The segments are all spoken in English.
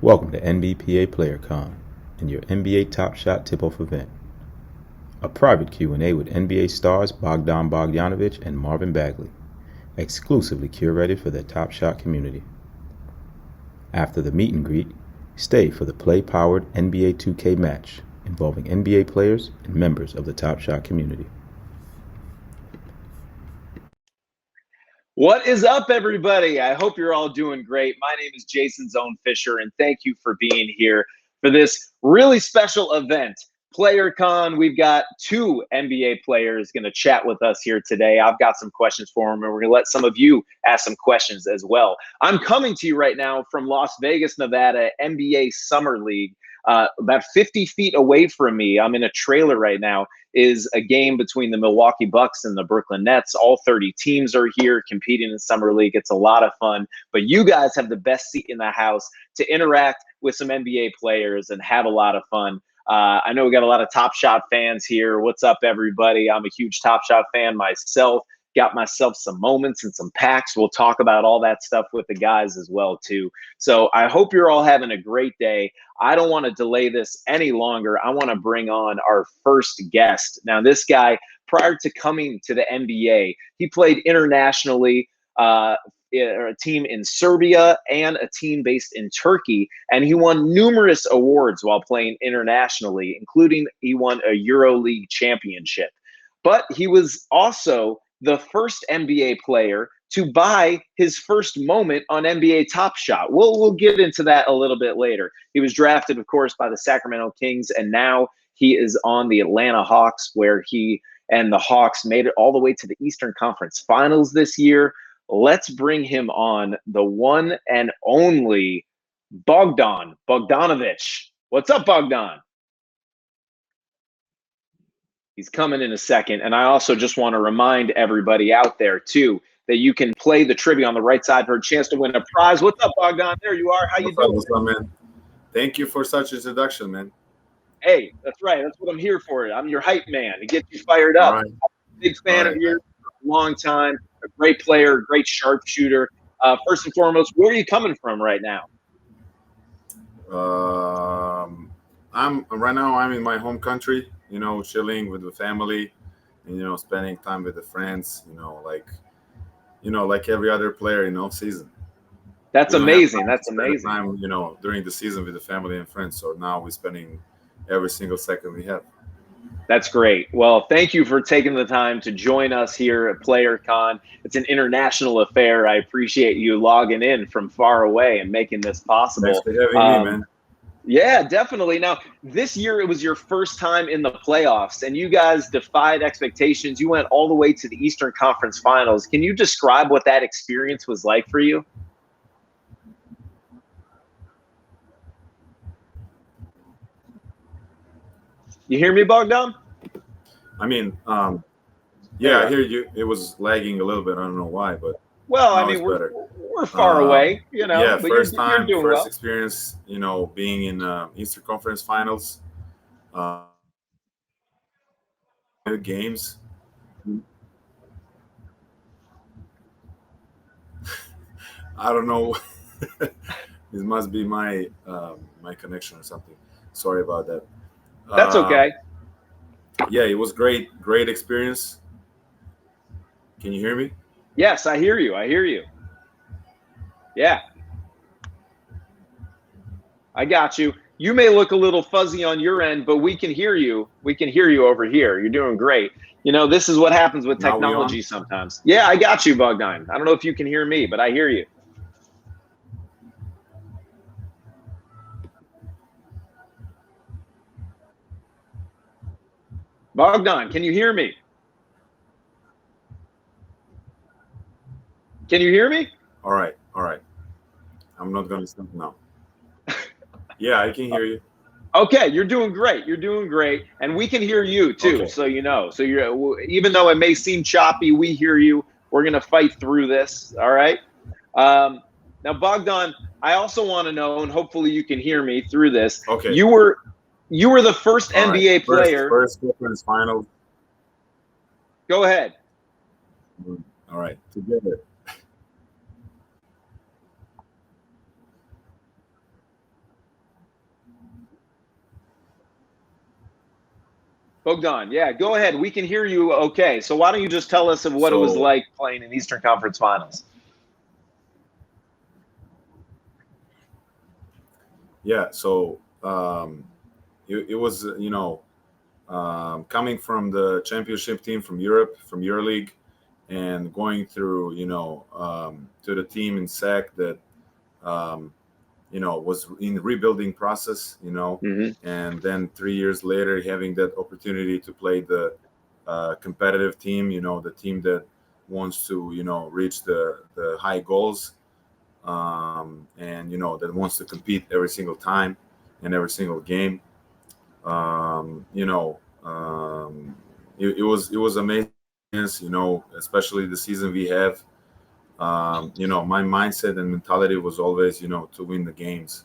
Welcome to NBPA PlayerCon and your NBA Top Shot Tip-Off event. A private Q&A with NBA stars Bogdanovic and Marvin Bagley, exclusively curated for the Top Shot community. After the meet and greet, stay for the play-powered NBA 2K match involving NBA players and members of the Top Shot community. What is up, everybody? I hope you're all doing great. My name is Jason Zone Fisher, and thank you for being here for this really special event, PlayerCon. We've got two NBA players going to chat with us here today. I've got some questions for them, and we're going to let some of you ask some questions as well. I'm coming to you right now from Las Vegas, Nevada, NBA Summer League. About 50 feet away from me, I'm in a trailer right now, is a game between the Milwaukee Bucks and the Brooklyn Nets. All 30 teams are here competing in Summer League. It's a lot of fun, but you guys have the best seat in the house to interact with some NBA players and have a lot of fun. I know we got a lot of Top Shot fans here. What's up, everybody? I'm a huge Top Shot fan myself. Got myself some moments and some packs. We'll talk about all that stuff with the guys as well, too. So I hope you're all having a great day. I don't want to delay this any longer. I want to bring on our first guest. Now, this guy, prior to coming to the NBA, he played internationally, a team in Serbia and a team based in Turkey, and he won numerous awards while playing internationally, including he won a EuroLeague championship. But he was also the first NBA player to buy his first moment on NBA Top Shot. We'll get into that a little bit later. He was drafted, of course, by the Sacramento Kings, and now he is on the Atlanta Hawks, where he and the Hawks made it all the way to the Eastern Conference Finals this year. Let's bring him on, the one and only Bogdanovic. What's up, Bogdan? He's coming in a second. And I also just want to remind everybody out there, too, that you can play the trivia on the right side for a chance to win a prize. What's up, Bogdan? There you are. How you doing? What's up, man? Thank you for such introduction, man. Hey, that's right. That's what I'm here for. I'm your hype man to get you fired up. Right. I'm a big fan of yours for a long time. A great player, a great sharpshooter. First and foremost, where are you coming from right now? I'm in my home country, chilling with the family and, spending time with the friends, like every other player, season. That's amazing. That's amazing. Time, during the season with the family and friends. So now we're spending every single second we have. That's great. Well, thank you for taking the time to join us here at PlayerCon. It's an international affair. I appreciate you logging in from far away and making this possible. Thanks for having me, man. Yeah, definitely. Now, this year it was your first time in the playoffs, and you guys defied expectations. You went all the way to the Eastern Conference Finals. Can you describe what that experience was like for you? You hear me, Bogdan? I mean, yeah, I hear you. It was lagging a little bit. I don't know why, but well, I mean, we're far away, Yeah, but first well. experience, being in Eastern Conference Finals. Games. I don't know. This must be my my connection or something. Sorry about that. That's okay. Yeah, it was great experience. Can you hear me? Yes, I hear you. Yeah. I got you. You may look a little fuzzy on your end, but we can hear you. We can hear you over here. You're doing great. This is what happens with technology sometimes. Yeah, I got you, Bogdan. I don't know if you can hear me, but I hear you. Bogdan, can you hear me? Can you hear me? All right. I'm not going to stop now. Yeah, I can hear you. Okay, you're doing great. And we can hear you too, okay. So So you're, even though it may seem choppy, we hear you. We're going to fight through this, all right? Now, Bogdan, I also want to know, and hopefully you can hear me through this. Okay. You were the first all NBA right. player. First conference final. Go ahead. All right, together. Bogdan, yeah, go ahead. We can hear you okay. So why don't you just tell us of what it was So like playing in Eastern Conference Finals? yeah, so it was coming from the championship team from Europe, from EuroLeague, and going through to the team in SAC that um, was in rebuilding process, Mm-hmm. and then 3 years later having that opportunity to play the competitive team, the team that wants to reach the high goals, and that wants to compete every single time and every single game. um, you know it was amazing, especially the season we have. My mindset and mentality was always to win the games,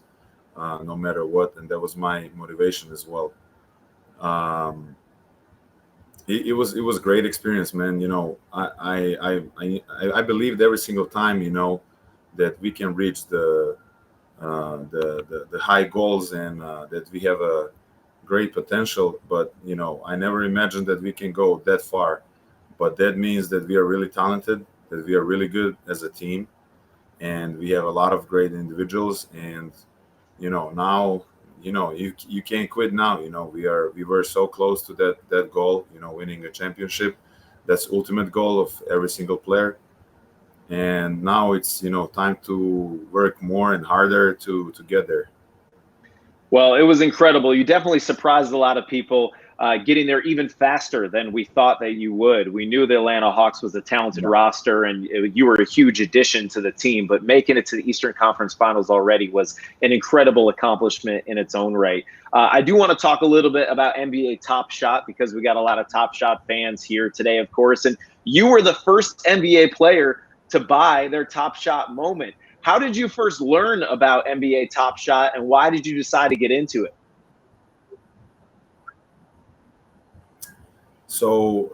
no matter what, and that was my motivation as well. um, it was a great experience, man. I believed every single time that we can reach the high goals, and that we have a great potential, but I never imagined that we can go that far. But that means that we are really talented, that we are really good as a team, and we have a lot of great individuals. And now you can't quit now. We were so close to that goal, winning a championship. That's ultimate goal of every single player. And now it's time to work more and harder to get there. Well, it was incredible. You definitely surprised a lot of people, getting there even faster than we thought that you would. We knew the Atlanta Hawks was a talented Yeah. roster, and you were a huge addition to the team. But making it to the Eastern Conference Finals already was an incredible accomplishment in its own right. I do want to talk a little bit about NBA Top Shot because we got a lot of Top Shot fans here today, of course. And you were the first NBA player to buy their Top Shot moment. How did you first learn about NBA Top Shot, and why did you decide to get into it? So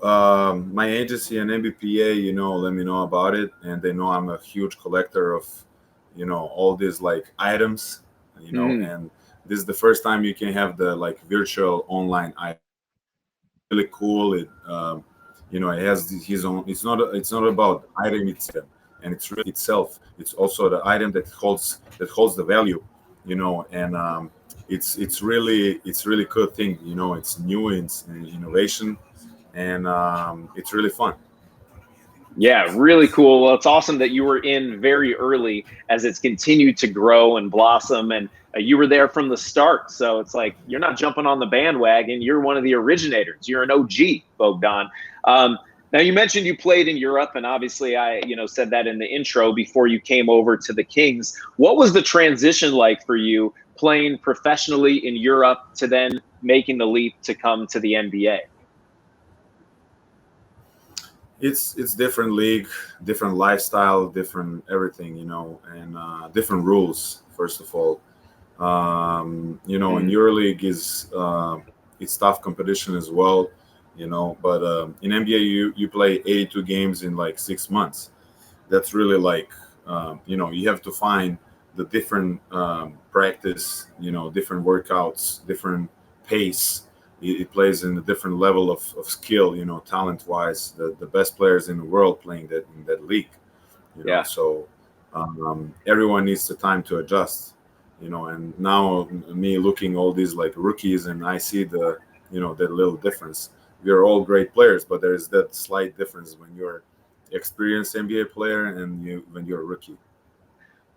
my agency and NBPA, let me know about it, and they know I'm a huge collector of, all these like items, Mm, and this is the first time you can have the like virtual online item. Really cool. It has his own. It's not about item itself, and it's really itself. It's also the item that holds the value, and it's really good thing. It's new, it's innovation, and it's really fun. yeah, really cool. Well, it's awesome that you were in very early as it's continued to grow and blossom, and you were there from the start. So it's like you're not jumping on the bandwagon. You're one of the originators. You're an OG, Bogdan. Um, Now you mentioned you played in Europe, and obviously I, said that in the intro before you came over to the Kings. What was the transition like for you playing professionally in Europe to then making the leap to come to the NBA? It's different league, different lifestyle, different everything, and different rules. First of all, in Mm, EuroLeague is it's tough competition as well, But in NBA, you play 82 games in like 6 months. That's really like you have to find the different practice, different workouts, different pace. It plays in a different level of skill, talent wise. The best players in the world playing that in that league, yeah. So everyone needs the time to adjust, And now me looking all these like rookies, and I see that little difference. We are all great players, but there is that slight difference when you're experienced NBA player and when you're a rookie.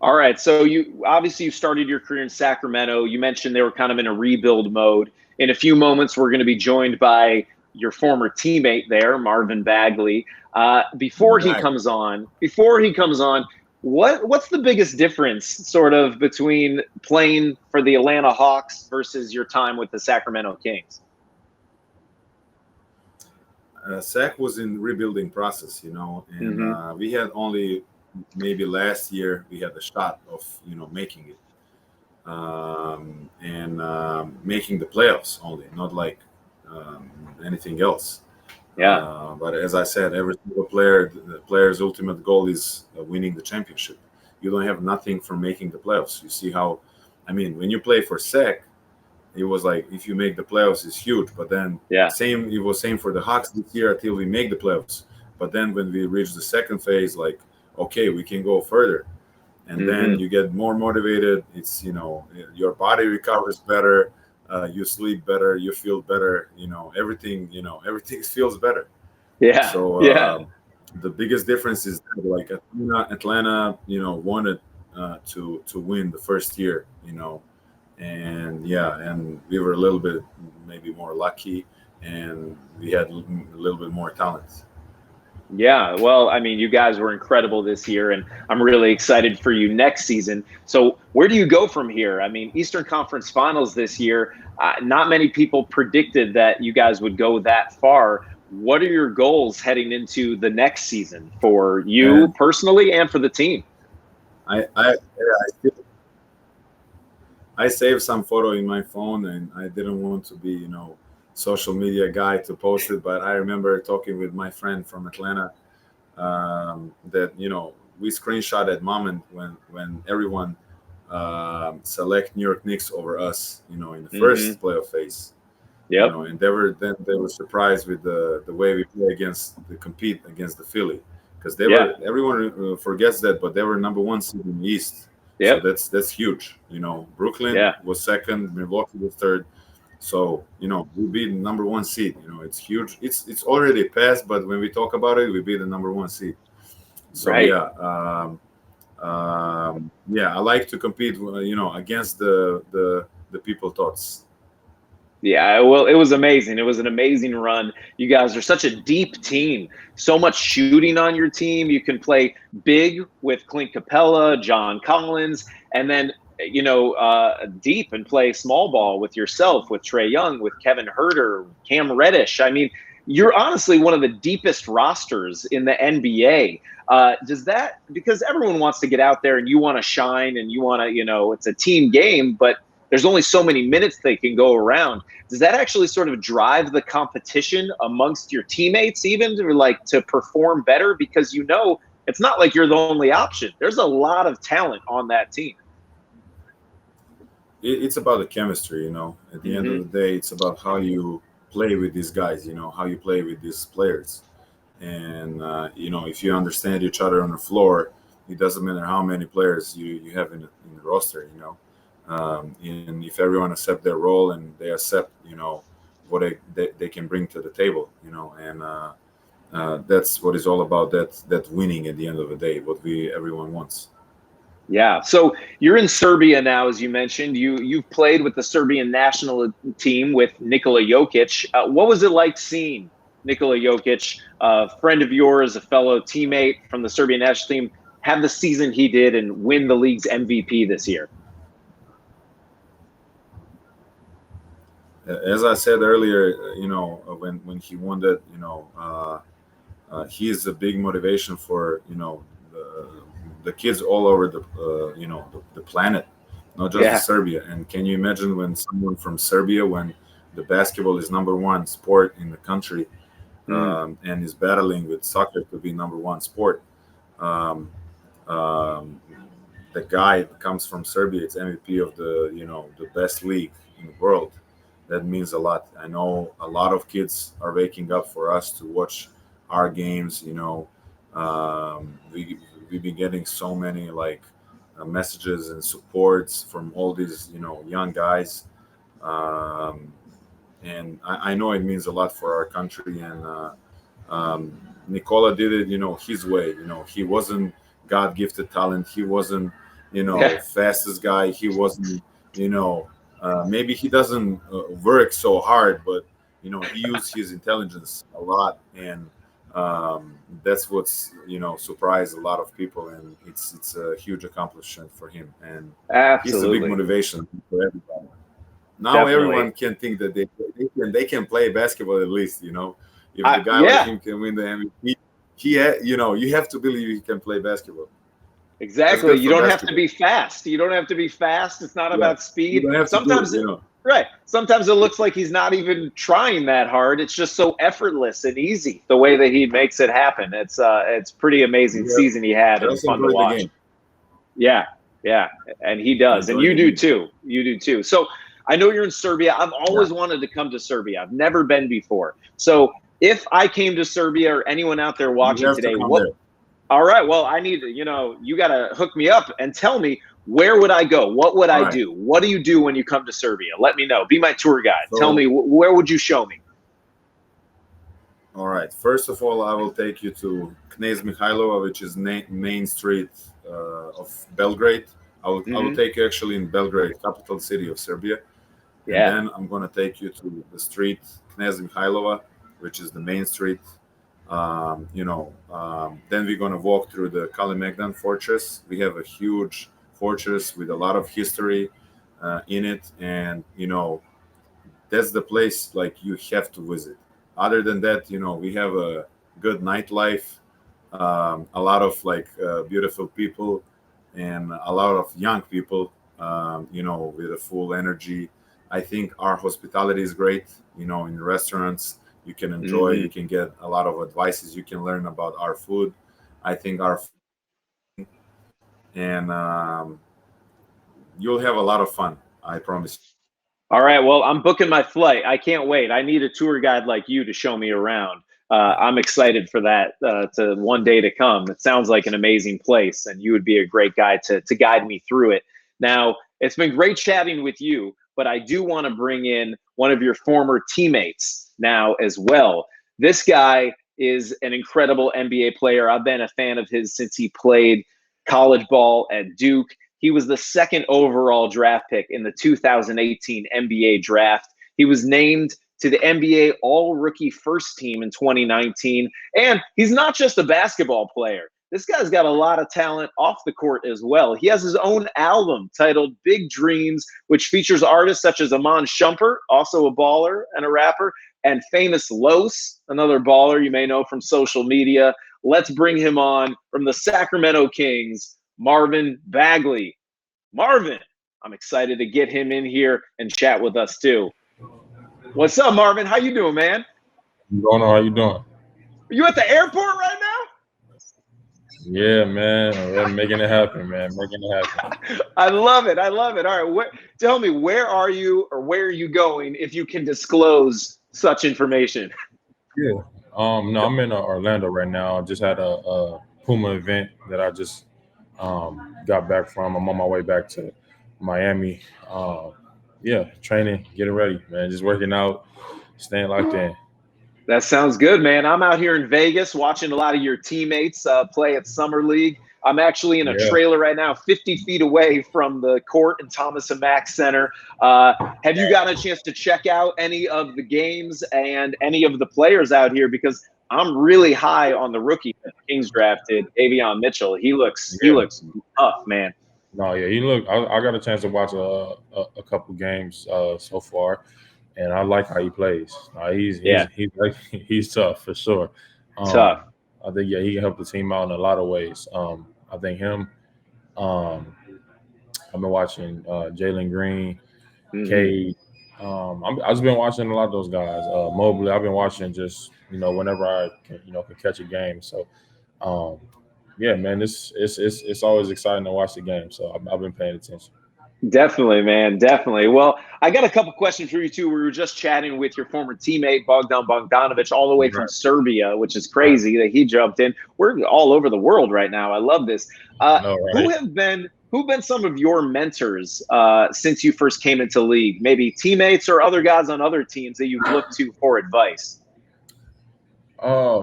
All right. So you started your career in Sacramento. You mentioned they were kind of in a rebuild mode. In a few moments, we're going to be joined by your former teammate there, Marvin Bagley. Right. Before he comes on, what's the biggest difference, sort of, between playing for the Atlanta Hawks versus your time with the Sacramento Kings? SAC was in rebuilding process, and Hmm. we had only maybe last year we had a shot of making it, and making the playoffs only, not like um, anything else. Yeah. But as I said, every single player, the player's ultimate goal is winning the championship. You don't have nothing from making the playoffs. You see how, I mean, when you play for SEC, it was like if you make the playoffs, it's huge. But then it was same for the Hawks this year until we make the playoffs. But then when we reach the second phase, like, okay, we can go further. And then you get more motivated. It's, your body recovers better. You sleep better. You feel better. Everything feels better. Yeah. So the biggest difference is that, like, Atlanta, wanted to win the first year, and we were a little bit maybe more lucky, and we had a little bit more talent. Yeah, well, I mean, you guys were incredible this year, and I'm really excited for you next season. So where do you go from here? I mean, Eastern Conference Finals this year, not many people predicted that you guys would go that far. What are your goals heading into the next season for you personally and for the team? I saved some photo in my phone, and I didn't want to be, social media guy to post it, but I remember talking with my friend from Atlanta that we screenshot that moment when everyone select New York Knicks over us, in the first playoff phase. Yep. And they were surprised with the way we play compete against the Philly, because everyone forgets that, but they were number 1 seed in the East. Yep. So that's huge. Brooklyn was second, Milwaukee was third. So, we beat the number 1 seed. It's huge. It's already passed, but when we talk about it, we beat the number 1 seed. So, right. I like to compete, against the people thoughts. Yeah, well, it was amazing. It was an amazing run. You guys are such a deep team. So much shooting on your team. You can play big with Clint Capella, John Collins, and then deep and play small ball with yourself, with Trae Young, with Kevin Huerter, Cam Reddish. I mean, you're honestly one of the deepest rosters in the NBA. Because everyone wants to get out there and you want to shine and you want to, it's a team game, but there's only so many minutes they can go around. Does that actually sort of drive the competition amongst your teammates even to perform better? Because it's not like you're the only option. There's a lot of talent on that team. It's about the chemistry, At the end of the day, it's about how you play with these guys, how you play with these players. And, if you understand each other on the floor, it doesn't matter how many players you have in the roster, and if everyone accept their role and they accept, what they can bring to the table, and that's what it's all about, that winning at the end of the day, what everyone wants. Yeah. So you're in Serbia now, as you mentioned. You've played with the Serbian national team with Nikola Jokic. What was it like seeing Nikola Jokic, a friend of yours, a fellow teammate from the Serbian national team, have the season he did and win the league's MVP this year? As I said earlier, when he won that, he is a big motivation for, the kids all over the planet, not just Serbia. And can you imagine when someone from Serbia, when the basketball is number 1 sport in the country, and is battling with soccer to be number 1 sport, the guy that comes from Serbia, it's MVP of the best league in the world. That means a lot. I know a lot of kids are waking up for us to watch our games. We've been getting so many messages and supports from all these young guys, and I know it means a lot for our country. And Nikola did it his way. He wasn't God-gifted talent. He wasn't fastest guy. He wasn't maybe he doesn't work so hard, but he used his intelligence a lot, and that's what's surprised a lot of people, and it's a huge accomplishment for him, and He's a big motivation for everybody. Now everyone can think that they can play basketball at least. If the guy like him can win the MVP, you have to believe he can play basketball. Exactly. You don't have to be fast. It's not about speed. Sometimes right. Sometimes it looks like he's not even trying that hard. It's just so effortless and easy the way that he makes it happen. It's pretty amazing season he had, and fun to watch. Yeah, and he does, and you do too. So I know you're in Serbia. I've always wanted to come to Serbia. I've never been before. So if I came to Serbia, or anyone out there watching today, all right, well, I need to, you got to hook me up and tell me, where would I go? What would I do? What do you do when you come to Serbia? Let me know. Be my tour guide. Tell me, where would you show me? All right. First of all, I will take you to Knez Mihailova, which is main street of Belgrade. I will take you actually in Belgrade, capital city of Serbia. Yeah. And then I'm going to take you to the street Knez Mihailova, which is the main street. Then we're going to walk through the Kalemegdan fortress. We have a huge fortress with a lot of history in it. And, that's the place like you have to visit. Other than that, we have a good nightlife, a lot of beautiful people and a lot of young people, with a full energy. I think our hospitality is great, in the restaurants. You can enjoy, you can get a lot of advices, you can learn about our food. I think and you'll have a lot of fun, I promise you. All right, well, I'm booking my flight. I can't wait. I need a tour guide like you to show me around. I'm excited for that to one day to come. It sounds like an amazing place, and you would be a great guy to guide me through it. Now, it's been great chatting with you, but I do want to bring in one of your former teammates now as well. This guy is an incredible NBA player. I've been a fan of his since he played college ball at Duke. He was the second overall draft pick in the 2018 NBA draft. He was named to the NBA All-Rookie First Team in 2019. And he's not just a basketball player. This guy's got a lot of talent off the court as well. He has his own album titled Big Dreams, which features artists such as Iman Shumpert, also a baller and a rapper, and Famous Los, another baller you may know from social media. Let's bring him on from the Sacramento Kings, Marvin Bagley. Marvin, I'm excited to get him in here and chat with us too. What's up, Marvin? How you doing, man? What's going on? How you doing? Are you at the airport right now? Yeah, man. We're making it happen, man. Making it happen. I love it. I love it. All right. Tell me, where are you or where are you going, if you can disclose such information? Yeah. No, I'm in Orlando right now. I just had a Puma event that I just got back from. I'm on my way back to Miami. Training, getting ready, man. Just working out, staying locked in. That sounds good, man. I'm out here in Vegas watching a lot of your teammates play at Summer League. I'm actually in a trailer right now, 50 feet away from the court in Thomas & Mack Center. Have you gotten a chance to check out any of the games and any of the players out here? Because I'm really high on the rookie that the Kings drafted, Avion Mitchell. He looks tough, man. No, yeah, I got a chance to watch a couple games so far, and I like how he plays. He's tough for sure. Tough. I think he can help the team out in a lot of ways. I think him. I've been watching Jalen Green, Cade. I've just been watching a lot of those guys. Mobley. I've been watching just whenever I can catch a game. So, man, it's always exciting to watch the game. So I've been paying attention. Definitely, man. Definitely. Well, I got a couple questions for you too. We were just chatting with your former teammate, Bogdanovic, all the way from Serbia, which is crazy that he jumped in. We're all over the world right now. I love this. Who've been some of your mentors since you first came into the league? Maybe teammates or other guys on other teams that you've looked to for advice? I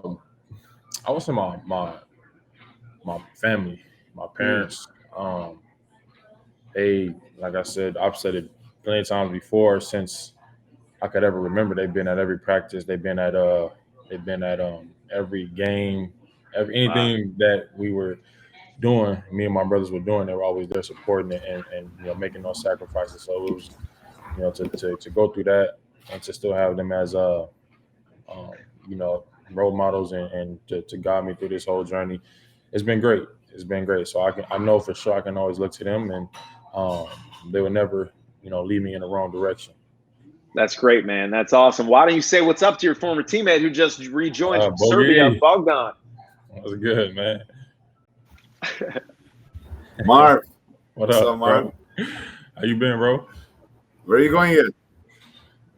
would say my family, my parents. They, like I said, I've said it plenty of times before. Since I could ever remember, they've been at every practice. They've been at every game, anything that we were doing. Me and my brothers were doing. They were always there supporting it and making those sacrifices. So it was to go through that and to still have them as role models and to guide me through this whole journey. It's been great. So I know for sure I can always look to them, and they would never, lead me in the wrong direction. That's great, man. That's awesome. Why don't you say what's up to your former teammate who just rejoined from Serbia, Bogdan? That was good, man. Marv. What's up, Marv? How you been, bro? Where are you going yet?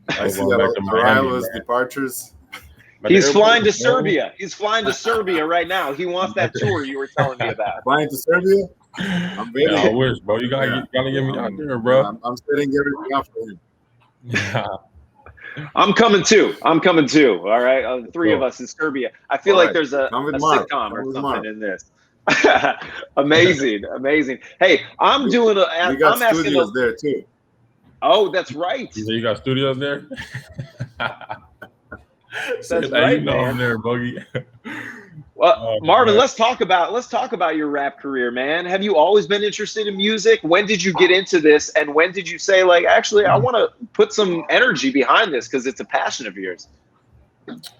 I I'm see going back to Miami, Arrival's man. departures. At the He's flying to airport, bro. Serbia. He's flying to Serbia right now. He wants that tour you were telling me about. Flying to Serbia? I'm Yeah, I waiting. wish, bro. You gotta, Yeah. gotta get me out there, bro. I'm setting everything up for him. I'm coming too. I'm coming too. All right. The three of Go. us in Serbia. I feel All like right. there's a Come with Marv. sitcom Come or with something Marv. in this. Amazing. Amazing. Hey, I'm doing a, We got I'm asking studios there too. Oh, that's right. You say you got studios there? That's right, you know man. I'm there, Bogey. Well, Marvin, man. let's talk about your rap career, man. Have you always been interested in music? When did you get into this, and when did you say, like, actually, I want to put some energy behind this because it's a passion of yours?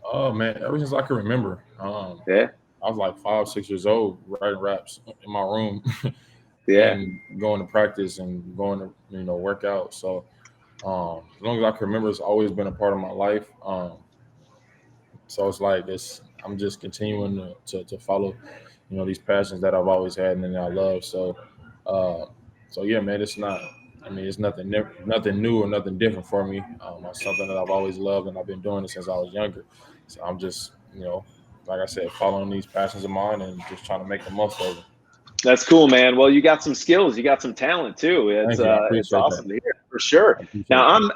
Oh man, ever since I can remember. Yeah, I was like 5, 6 years old, writing raps in my room, yeah. and going to practice and going to work out. So as long as I can remember, it's always been a part of my life. So it's like this. I'm just continuing to follow, these passions that I've always had and that I love. So, yeah, man, it's not. I mean, it's nothing new or nothing different for me. It's something that I've always loved, and I've been doing it since I was younger. So I'm just, like I said, following these passions of mine and just trying to make the most of them. That's cool, man. Well, you got some skills, you got some talent too. Thank you. I It's appreciate awesome that. to hear, for sure. Now, I'm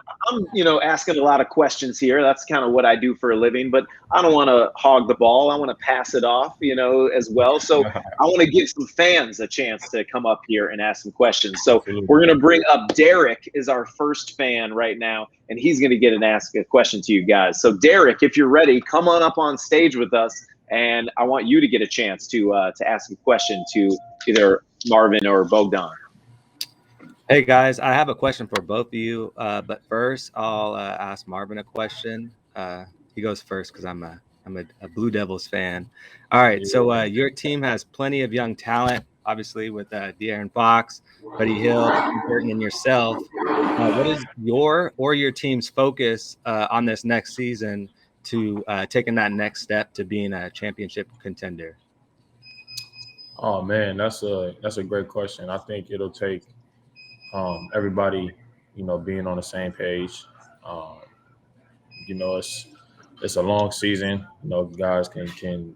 asking a lot of questions here. That's kind of what I do for a living, but I don't want to hog the ball. I want to pass it off, as well. So I want to give some fans a chance to come up here and ask some questions. So Absolutely. we're going to bring up Derek is our first fan right now, and he's going to get and ask a question to you guys. So Derek, if you're ready, come on up on stage with us. And I want you to get a chance to ask a question to either Marvin or Bogdan. Hey guys, I have a question for both of you. But first, I'll ask Marvin a question. He goes first because I'm a Blue Devils fan. All right, so your team has plenty of young talent, obviously with De'Aaron Fox, Buddy Hield, Burton, and yourself. What is your team's focus on this next season to taking that next step to being a championship contender? Oh man, that's a great question. I think it'll take everybody, being on the same page. It's a long season. Guys can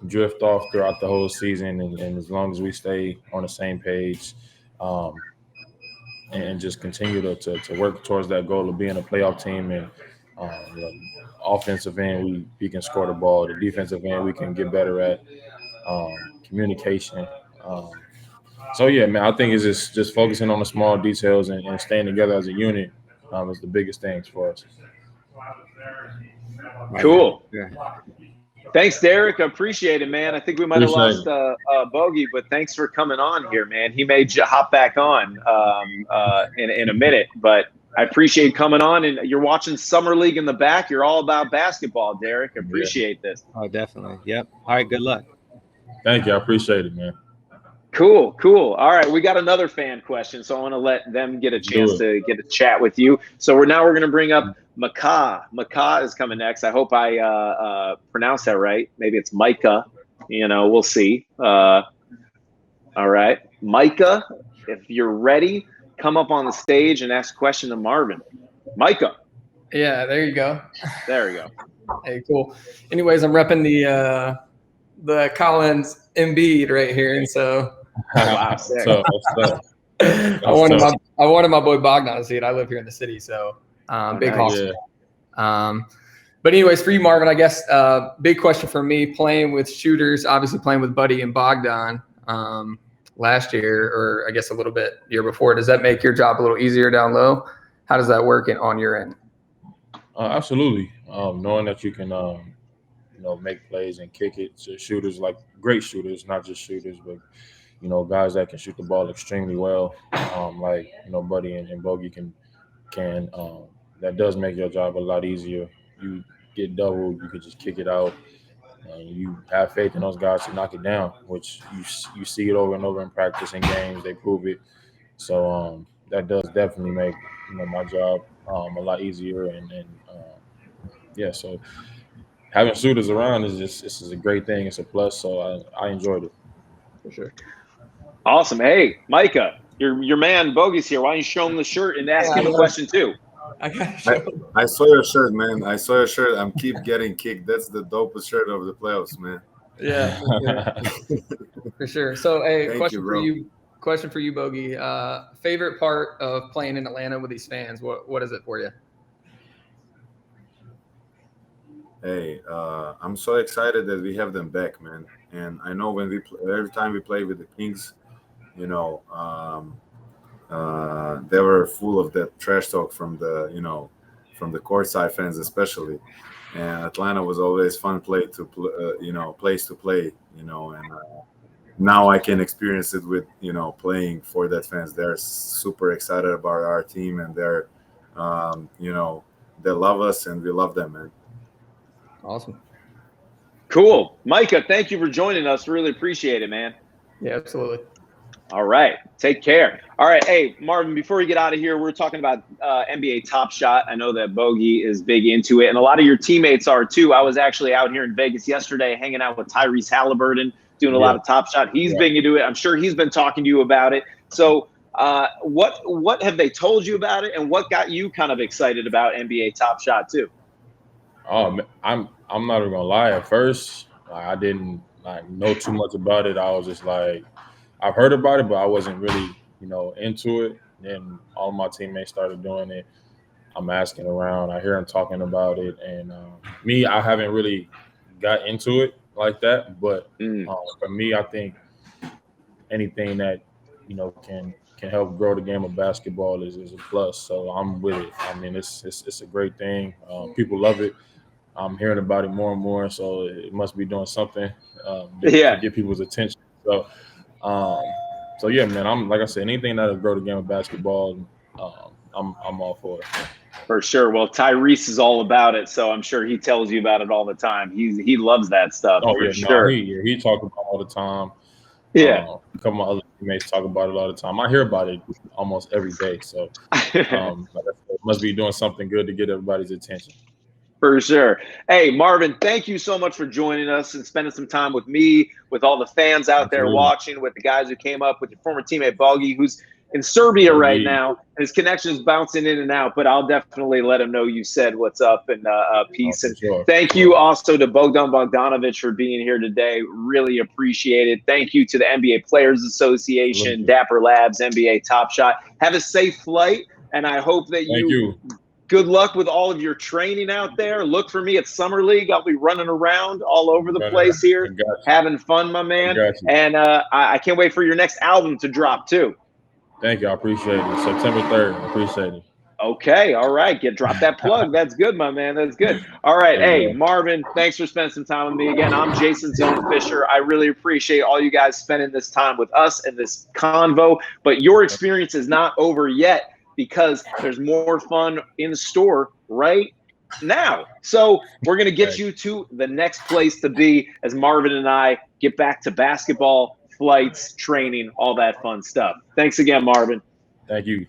drift off throughout the whole season, and as long as we stay on the same page, and just continue to work towards that goal of being a playoff team, and offensive end we can score the ball. The defensive end we can get better at communication. So yeah, man, I think it's just focusing on the small details and staying together as a unit is the biggest things for us. Cool. Yeah. Thanks, Derek. I appreciate it, man. I think we might have lost Bogey, but thanks for coming on here, man. He may hop back on in a minute, but I appreciate coming on. And you're watching Summer League in the back. You're all about basketball, Derek. I appreciate this. Oh, definitely. Yep. All right. Good luck. Thank you. I appreciate it, man. Cool. All right, we got another fan question, so I want to let them get a chance to get a chat with you. So we're going to bring up Maka. Maka is coming next. I hope I pronounced that right. Maybe it's Micah. We'll see. All right, Micah, if you're ready, come up on the stage and ask a question to Marvin. Micah. Yeah, there you go. There we go. Hey, cool. Anyways, I'm repping the Collins Embiid right here, and so. Wow, I wanted my boy Bogdan to see it. I live here in the city, so big Hawks. Yeah. But anyways, for you, Marvin, I guess big question for me, playing with shooters, obviously playing with Buddy and Bogdan last year, or I guess a little bit the year before. Does that make your job a little easier down low? How does that work on your end? Absolutely. Knowing that you can make plays and kick it to shooters, like great shooters, not just shooters, but guys that can shoot the ball extremely well, like Buddy and Bogey can that does make your job a lot easier. You get doubled, you can just kick it out, and you have faith in those guys to knock it down, which you see it over and over in practice and games. They prove it. So that does definitely make my job a lot easier, and so having shooters around is a great thing. It's a plus. So I enjoyed it. For sure. Awesome. Hey, Micah, your man Bogey's here. Why don't you show him the shirt and ask him a question too? I saw your shirt, man. I saw your shirt. I'm keep getting kicked. That's the dopest shirt of the playoffs, man. Yeah, for sure. For sure. So, hey, question for you, Bogey. Favorite part of playing in Atlanta with these fans? What is it for you? Hey, I'm so excited that we have them back, man. And I know when every time we play with the Kings, you know, they were full of that trash talk from the courtside fans, especially. And Atlanta was always fun place to play, and now I can experience it with, playing for that fans. They're super excited about our team, and they're, they love us and we love them, man. Awesome. Cool. Micah, thank you for joining us. Really appreciate it, man. Yeah, absolutely. All right. Take care. All right. Hey, Marvin, before we get out of here, we're talking about NBA Top Shot. I know that Bogey is big into it, and a lot of your teammates are too. I was actually out here in Vegas yesterday hanging out with Tyrese Halliburton, doing a lot of Top Shot. He's big into it. I'm sure he's been talking to you about it. So what have they told you about it, and what got you kind of excited about NBA Top Shot too? Oh, I'm not even gonna lie. At first, I didn't know too much about it. I was just like, I've heard about it, but I wasn't really, into it. Then all my teammates started doing it. I'm asking around. I hear them talking about it, and I haven't really got into it like that. But for me, I think anything that can help grow the game of basketball is a plus. So I'm with it. I mean, it's a great thing. People love it. I'm hearing about it more and more, so it must be doing something to get people's attention. So, yeah, man. I'm like I said, anything that'll grow the game of basketball, I'm all for it. For sure. Well, Tyrese is all about it, so I'm sure he tells you about it all the time. He loves that stuff. Oh for yeah, sure. He talks about it all the time. Yeah. A couple of my other teammates talk about it all the time. I hear about it almost every day. So, it must be doing something good to get everybody's attention. For sure. Hey, Marvin, thank you so much for joining us and spending some time with me, with all the fans out there watching, with the guys who came up, with your former teammate Bogey, who's in Serbia right now. His connection's bouncing in and out, but I'll definitely let him know you said what's up and peace. And thank you also to Bogdan Bogdanovic for being here today. Really appreciate it. Thank you to the NBA Players Association, Dapper Labs, NBA Top Shot. Have a safe flight, and I hope that you good luck with all of your training out there. Look for me at Summer League. I'll be running around all over the place here, having fun, my man. And I can't wait for your next album to drop too. Thank you. I appreciate it. September 3rd. I appreciate it. Okay. All right. Drop that plug. That's good, my man. That's good. All right. Hey, Marvin, thanks for spending some time with me again. I'm Jason Zone Fisher. I really appreciate all you guys spending this time with us in this convo, but your experience is not over yet, because there's more fun in store right now. So we're going to get you to the next place to be as Marvin and I get back to basketball, flights, training, all that fun stuff. Thanks again, Marvin. Thank you.